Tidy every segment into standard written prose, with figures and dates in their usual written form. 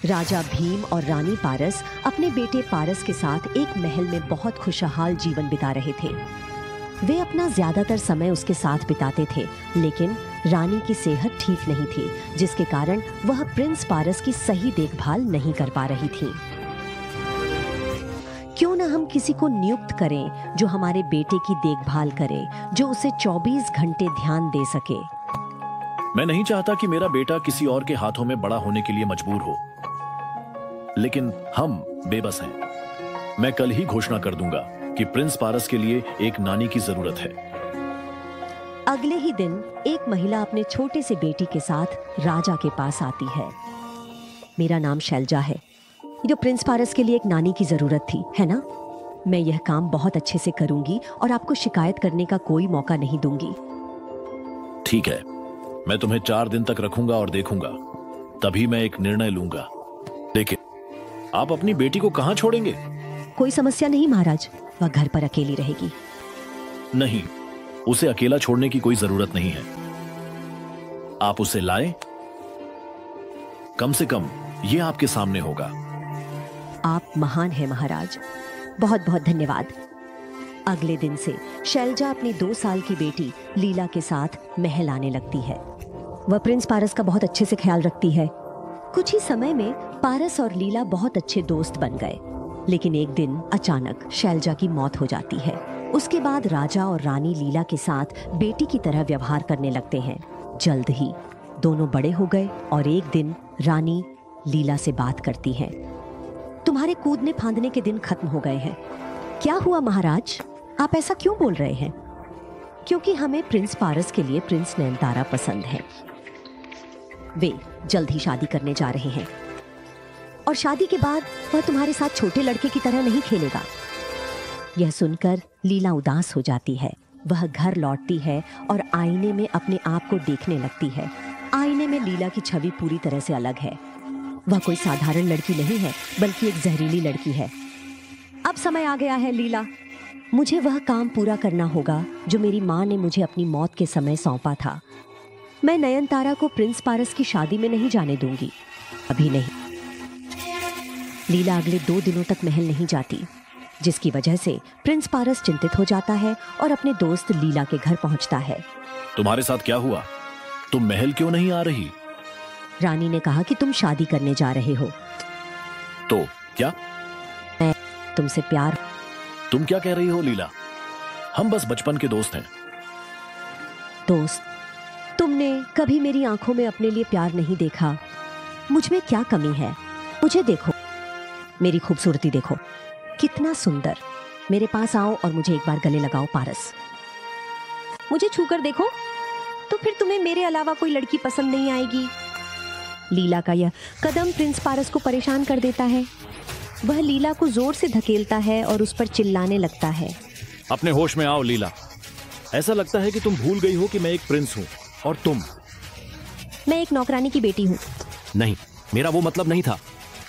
राजा भीम और रानी पारस अपने बेटे पारस के साथ एक महल में बहुत खुशहाल जीवन बिता रहे थे। वे अपना ज्यादातर समय उसके साथ बिताते थे, लेकिन रानी की सेहत ठीक नहीं थी, जिसके कारण वह प्रिंस पारस की सही देखभाल नहीं कर पा रही थी। क्यों न हम किसी को नियुक्त करें जो हमारे बेटे की देखभाल करे, जो उसे 24 घंटे ध्यान दे सके। मैं नहीं चाहता कि मेरा बेटा किसी और के हाथों में बड़ा होने के लिए मजबूर हो, लेकिन हम बेबस हैं। मैं कल ही घोषणा कर दूंगा कि प्रिंस पारस के लिए एक नानी की जरूरत है। अगले ही दिन एक महिला अपने छोटे से बेटी के साथ राजा के पास आती है। मेरा नाम शैलजा है। जो प्रिंस पारस के लिए एक नानी की जरूरत थी, है ना? मैं यह काम बहुत अच्छे से करूंगी और आपको शिकायत करने का कोई मौका नहीं दूंगी। ठीक है, मैं तुम्हें 4 दिन तक रखूंगा और देखूंगा, तभी मैं एक निर्णय लूंगा। लेकिन आप अपनी बेटी को कहां छोड़ेंगे? कोई समस्या नहीं महाराज, वह घर पर अकेली रहेगी। नहीं, उसे अकेला छोड़ने की कोई जरूरत नहीं है। आप उसे लाएं, कम से कम यह आपके सामने होगा। आप महान हैं महाराज, बहुत बहुत धन्यवाद। अगले दिन से शैलजा अपनी 2 साल की बेटी लीला के साथ महल आने लगती है। वह प्रिंस पारस का बहुत अच्छे से ख्याल रखती है। कुछ ही समय में पारस और लीला बहुत अच्छे दोस्त बन गए, लेकिन एक दिन अचानक शैलजा की मौत हो जाती है। उसके बाद राजा और रानी लीला के साथ बेटी की तरह व्यवहार करने लगते हैं। जल्द ही दोनों बड़े हो गए और एक दिन रानी लीला से बात करती है। तुम्हारे कूदने फांदने के दिन खत्म हो गए हैं। क्या हुआ महाराज, आप ऐसा क्यों बोल रहे हैं? क्योंकि हमें प्रिंस पारस के लिए प्रिंस नयनतारा पसंद है। वे जल्द ही शादी करने जा रहे हैं और शादी के बाद वह तुम्हारे साथ छोटे लड़के की तरह नहीं खेलेगा। यह सुनकर लीला उदास हो जाती है। वह घर लौटती है और आईने में अपने आप को देखने लगती है। आईने में लीला की छवि पूरी तरह से अलग है। वह कोई साधारण लड़की नहीं है, बल्कि एक जहरीली लड़की है। अब समय आ गया है लीला, मुझे वह काम पूरा करना होगा जो मेरी माँ ने मुझे अपनी मौत के समय सौंपा था। मैं नयनतारा को प्रिंस पारस की शादी में नहीं जाने दूंगी, अभी नहीं। लीला अगले 2 दिनों तक महल नहीं जाती, जिसकी वजह से प्रिंस पारस चिंतित हो जाता है और अपने दोस्त लीला के घर पहुंचता है। तुम्हारे साथ क्या हुआ? तुम महल क्यों नहीं आ रही? रानी ने कहा कि तुम शादी करने जा रहे हो। तो क्या? मैं तुमसे प्यार। तुम क्या कह रही हो लीला? हम बस बचपन के दोस्त हैं। दोस्त? तुमने कभी मेरी आंखों में अपने लिए प्यार नहीं देखा। मुझ में क्या कमी है? मुझे देखो, मेरी खूबसूरती देखो, कितना सुंदर। मेरे पास आओ और मुझे एक बार गले लगाओ पारस। मुझे छूकर देखो, तो फिर तुम्हें मेरे अलावा कोई लड़की पसंद नहीं आएगी। लीला का यह कदम प्रिंस पारस को परेशान कर देता है। वह लीला को जोर से धकेलता है और उस पर चिल्लाने लगता है। अपने होश में आओ लीला, ऐसा लगता है कि तुम भूल गई हो कि मैं एक प्रिंस हूँ और तुम। मैं एक नौकरानी की बेटी हूँ। नहीं, मेरा वो मतलब नहीं था,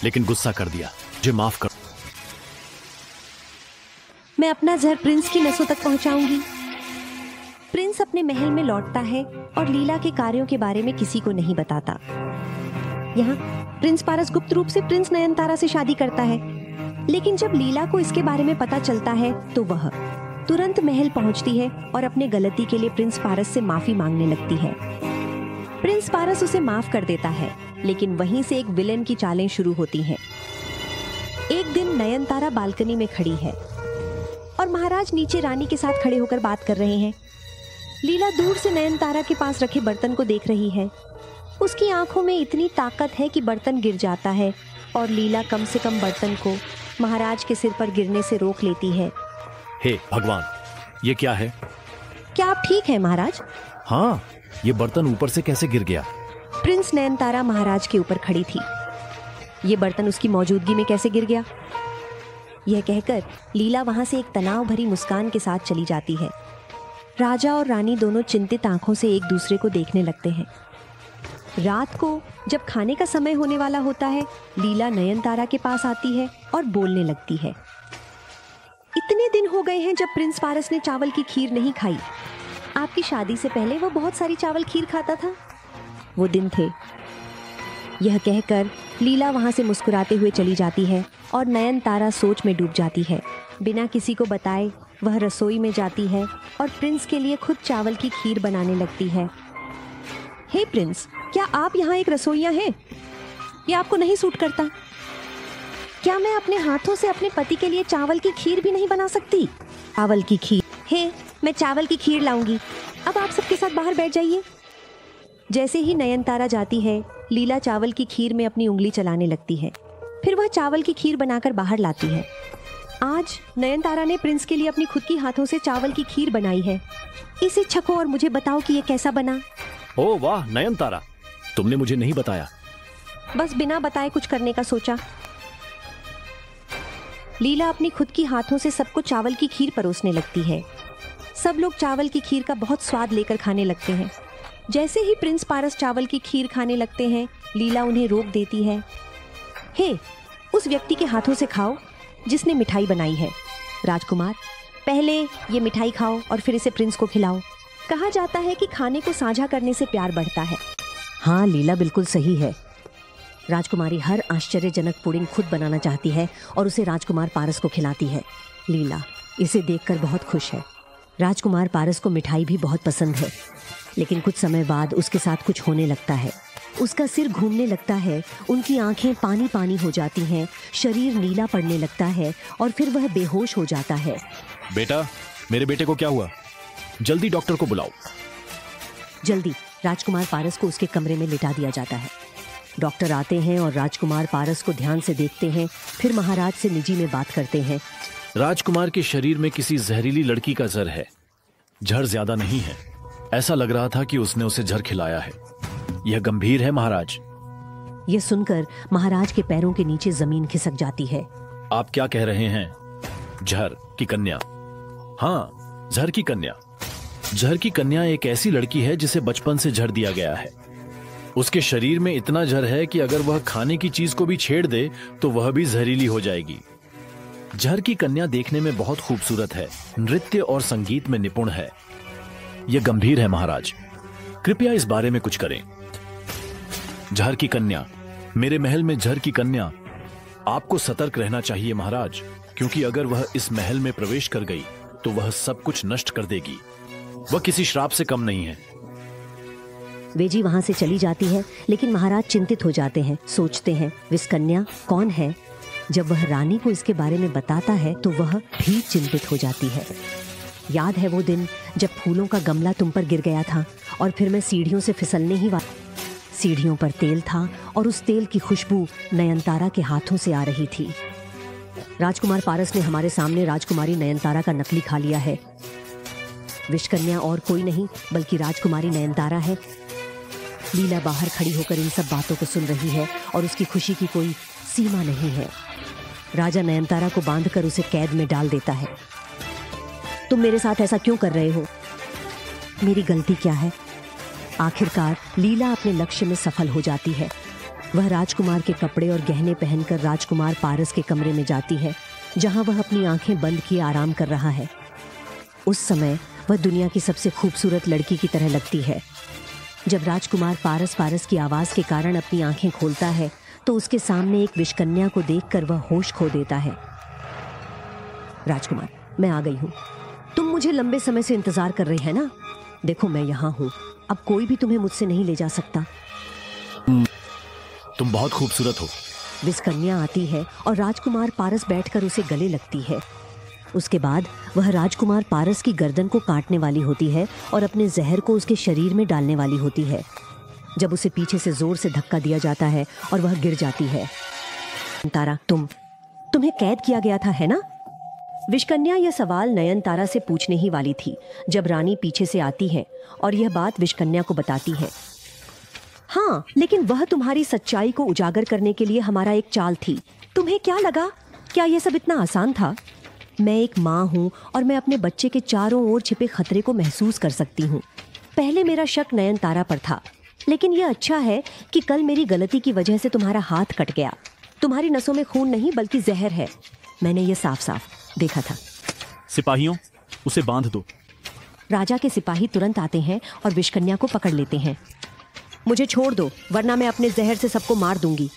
लेकिन गुस्सा कर दिया, मुझे माफ कर। मैं अपना जहर प्रिंस की नसों तक पहुंचाऊंगी। प्रिंस अपने महल में लौटता है और लीला के कार्यों के बारे में किसी को नहीं बताता। यहाँ प्रिंस पारस गुप्त रूप से प्रिंस नयनतारा से शादी करता है, लेकिन जब लीला को इसके बारे में पता चलता है तो वह तुरंत महल पहुंचती है और अपने गलती के लिए प्रिंस पारस से माफी मांगने लगती है। प्रिंस पारस उसे माफ कर देता है, लेकिन वहीं से एक विलेन की चालें शुरू होती हैं। एक दिन नयनतारा बालकनी में खड़ी है और महाराज नीचे रानी के साथ खड़े होकर बात कर रहे हैं। लीला दूर से नयनतारा के पास रखे बर्तन को देख रही है। उसकी आंखों में इतनी ताकत है कि बर्तन गिर जाता है और लीला कम से कम बर्तन को महाराज के सिर पर गिरने से रोक लेती है। हे भगवान, ये क्या है? क्या आप ठीक हैं महाराज? हाँ, ये बर्तन ऊपर से कैसे गिर गया? प्रिंस नयनतारा महाराज के ऊपर खड़ी थी। ये बर्तन उसकी मौजूदगी में कैसे गिर गया? यह कहकर लीला वहां से एक तनाव भरी मुस्कान के साथ चली जाती है। राजा और रानी दोनों चिंतित आंखों से एक दूसरे को देखने लगते हैं। रात को जब खाने का समय होने वाला होता है, लीला नयनतारा के पास आती है और बोलने लगती है। इतने दिन हो गए हैं जब प्रिंस पारस ने चावल की खीर नहीं खाई। आपकी शादी से पहले वो बहुत सारी चावल खीर खाता था। वो दिन थे। यह कहकर लीला वहां से मुस्कुराते हुए चली जाती है और नयनतारा सोच में डूब जाती है। बिना किसी को बताए वह रसोई में जाती है और प्रिंस के लिए खुद चावल की खीर बनाने लगती है। हे प्रिंस, क्या आप यहाँ एक रसोइया हैं? ये आपको नहीं सूट करता? क्या मैं अपने हाथों से अपने पति के लिए चावल की खीर भी नहीं बना सकती? चावल की खीर? हे, मैं चावल की खीर लाऊंगी। अब आप सबके साथ बाहर बैठ जाइए। जैसे ही नयनतारा जाती है, लीला चावल की खीर में अपनी उंगली चलाने लगती है। फिर वह चावल की खीर बनाकर बाहर लाती है। आज नयनतारा ने प्रिंस के लिए अपनी खुद की हाथों से चावल की खीर बनाई है। इसे छको और मुझे बताओ कि ये कैसा बना। ओह वाह नयनतारा, तुमने मुझे नहीं बताया। बस बिना बताए कुछ करने का सोचा। लीला अपनी खुद की हाथों से सबको चावल की खीर परोसने लगती है। सब लोग चावल की खीर का बहुत स्वाद लेकर खाने लगते हैं। जैसे ही प्रिंस पारस चावल की खीर खाने लगते हैं, लीला उन्हें रोक देती है। हे, उस व्यक्ति के हाथों से खाओ जिसने मिठाई बनाई है। राजकुमार, पहले ये मिठाई खाओ और फिर इसे प्रिंस को खिलाओ। कहा जाता है कि खाने को साझा करने से प्यार बढ़ता है। हाँ, लीला बिल्कुल सही है। राजकुमारी हर आश्चर्यजनक पुडिंग खुद बनाना चाहती है और उसे राजकुमार पारस को खिलाती है। लीला इसे देखकर बहुत खुश है। राजकुमार पारस को मिठाई भी बहुत पसंद है, लेकिन कुछ समय बाद उसके साथ कुछ होने लगता है। उसका सिर घूमने लगता है, उनकी आंखें पानी पानी हो जाती हैं, शरीर नीला पड़ने लगता है और फिर वह बेहोश हो जाता है। बेटा, मेरे बेटे को क्या हुआ? जल्दी डॉक्टर को बुलाओ। जल्दी। राजकुमार पारस को उसके कमरे में लिटा दिया जाता है। डॉक्टर आते हैं और राजकुमार पारस को ध्यान से देखते हैं, फिर महाराज से निजी में बात करते हैं। राजकुमार के शरीर में किसी जहरीली लड़की का जहर है। जहर ज्यादा नहीं है, ऐसा लग रहा था कि उसने उसे जहर खिलाया है। यह गंभीर है महाराज। यह सुनकर महाराज के पैरों के नीचे जमीन खिसक जाती है। आप क्या कह रहे हैं? जहर की कन्या? हाँ, जहर की कन्या। जहर की कन्या एक ऐसी लड़की है जिसे बचपन से जहर दिया गया है। उसके शरीर में इतना जहर है कि अगर वह खाने की चीज को भी छेड़ दे तो वह भी जहरीली हो जाएगी। जहर की कन्या देखने में बहुत खूबसूरत है, नृत्य और संगीत में निपुण है। यह गंभीर है महाराज, कृपया इस बारे में कुछ करें। जहर की कन्या, मेरे महल में जहर की कन्या। आपको सतर्क रहना चाहिए महाराज, क्योंकि अगर वह इस महल में प्रवेश कर गई तो वह सब कुछ नष्ट कर देगी। वह किसी श्राप से कम नहीं है। वेजी वहां से चली जाती है, लेकिन महाराज चिंतित हो जाते हैं। सोचते हैं, विस्कन्या कौन है? जब वह रानी को इसके बारे में बताता है तो वह भी चिंतित हो जाती है। याद है वो दिन जब फूलों का गमला तुम पर गिर गया था और फिर मैं सीढ़ियों से फिसलने ही सीढ़ियों पर तेल था और उस तेल की खुशबू नयनतारा के हाथों से आ रही थी। राजकुमार पारस ने हमारे सामने राजकुमारी नयनतारा का नकली खा लिया है। विषकन्या और कोई नहीं बल्कि राजकुमारी नयनतारा है। लीला बाहर खड़ी होकर इन सब बातों को सुन रही है और उसकी खुशी की कोई सीमा नहीं है। राजा नयनतारा को बांधकर उसे कैद में डाल देता है। तुम मेरे साथ ऐसा क्यों कर रहे हो? मेरी गलती क्या है? आखिरकार लीला अपने लक्ष्य में सफल हो जाती है। वह राजकुमार के कपड़े और गहने पहनकर राजकुमार पारस के कमरे में जाती है, जहां वह अपनी आंखें बंद किए आराम कर रहा है। उस समय वह दुनिया की सबसे खूबसूरत लड़की की तरह लगती है। जब राजकुमार पारस की आवाज के कारण अपनी आंखें खोलता है तो उसके सामने एक विषकन्या को देखकर वह होश खो देता है। राजकुमार, मैं आ गई हूँ। तुम मुझे लंबे समय से इंतजार कर रहे हैं ना? देखो मैं यहाँ हूँ, अब कोई भी तुम्हें मुझसे नहीं ले जा सकता। तुम बहुत खूबसूरत हो। विषकन्या आती है और राजकुमार पारस बैठकर उसे गले लगती है। उसके बाद वह राजकुमार पारस की गर्दन को काटने वाली होती है और अपने जहर को उसके शरीर में डालने वाली होती है, जब उसे पीछे से जोर से धक्का दिया जाता है और वह गिर जाती है। तारा, तुम्हें कैद किया गया था, है ना? विषकन्या यह सवाल नयनतारा से पूछने ही वाली थी जब रानी पीछे से आती है और यह बात विषकन्या को बताती है। हाँ, लेकिन वह तुम्हारी सच्चाई को उजागर करने के लिए हमारा एक चाल थी। तुम्हें क्या लगा? क्या यह सब इतना आसान था? मैं एक माँ हूँ और मैं अपने बच्चे के चारों ओर छिपे खतरे को महसूस कर सकती हूँ। पहले मेरा शक नयनतारा पर था, लेकिन यह अच्छा है कि कल मेरी गलती की वजह से तुम्हारा हाथ कट गया। तुम्हारी नसों में खून नहीं बल्कि जहर है। मैंने ये साफ साफ देखा था। सिपाहियों, उसे बांध दो। राजा के सिपाही तुरंत आते हैं और विषकन्या को पकड़ लेते हैं। मुझे छोड़ दो, वरना मैं अपने जहर से सबको मार दूंगी।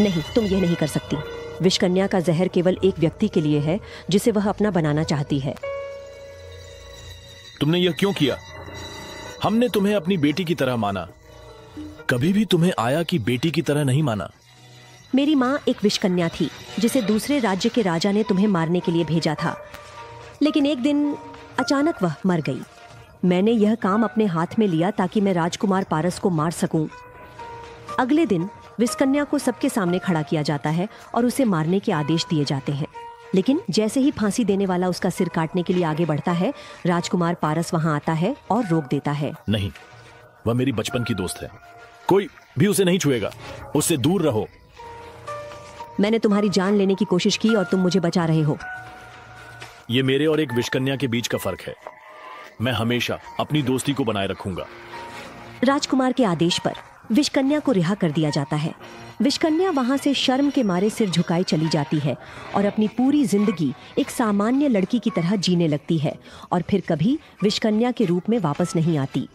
नहीं, तुम ये नहीं कर सकती। विषकन्या का जहर केवल एक व्यक्ति के लिए है जिसे वह अपना बनाना चाहती है। तुमने यह क्यों किया? हमने तुम्हें अपनी बेटी की तरह माना, कभी भी तुम्हें आया की बेटी की तरह नहीं माना। मेरी माँ एक विषकन्या थी जिसे दूसरे राज्य के राजा ने तुम्हें मारने के लिए भेजा था, लेकिन एक दिन अचानक वह मर गई। मैंने यह काम अपने हाथ में लिया ताकि मैं राजकुमार पारस को मार सकूं। अगले दिन विषकन्या को सबके सामने खड़ा किया जाता है और उसे मारने के आदेश दिए जाते हैं, लेकिन जैसे ही फांसी देने वाला उसका सिर काटने के लिए आगे बढ़ता है, राजकुमार पारस वहां आता है और रोक देता है। नहीं, वह मेरी बचपन की दोस्त है, कोई भी उसे नहीं छुएगा, उससे दूर रहो। मैंने तुम्हारी जान लेने की कोशिश की और तुम मुझे बचा रहे हो। ये मेरे और एक विषकन्या के बीच का फर्क है। मैं हमेशा अपनी दोस्ती को बनाए रखूंगा। राजकुमार के आदेश पर विषकन्या को रिहा कर दिया जाता है। विषकन्या वहां से शर्म के मारे सिर झुकाए चली जाती है और अपनी पूरी जिंदगी एक सामान्य लड़की की तरह जीने लगती है और फिर कभी विषकन्या के रूप में वापस नहीं आती।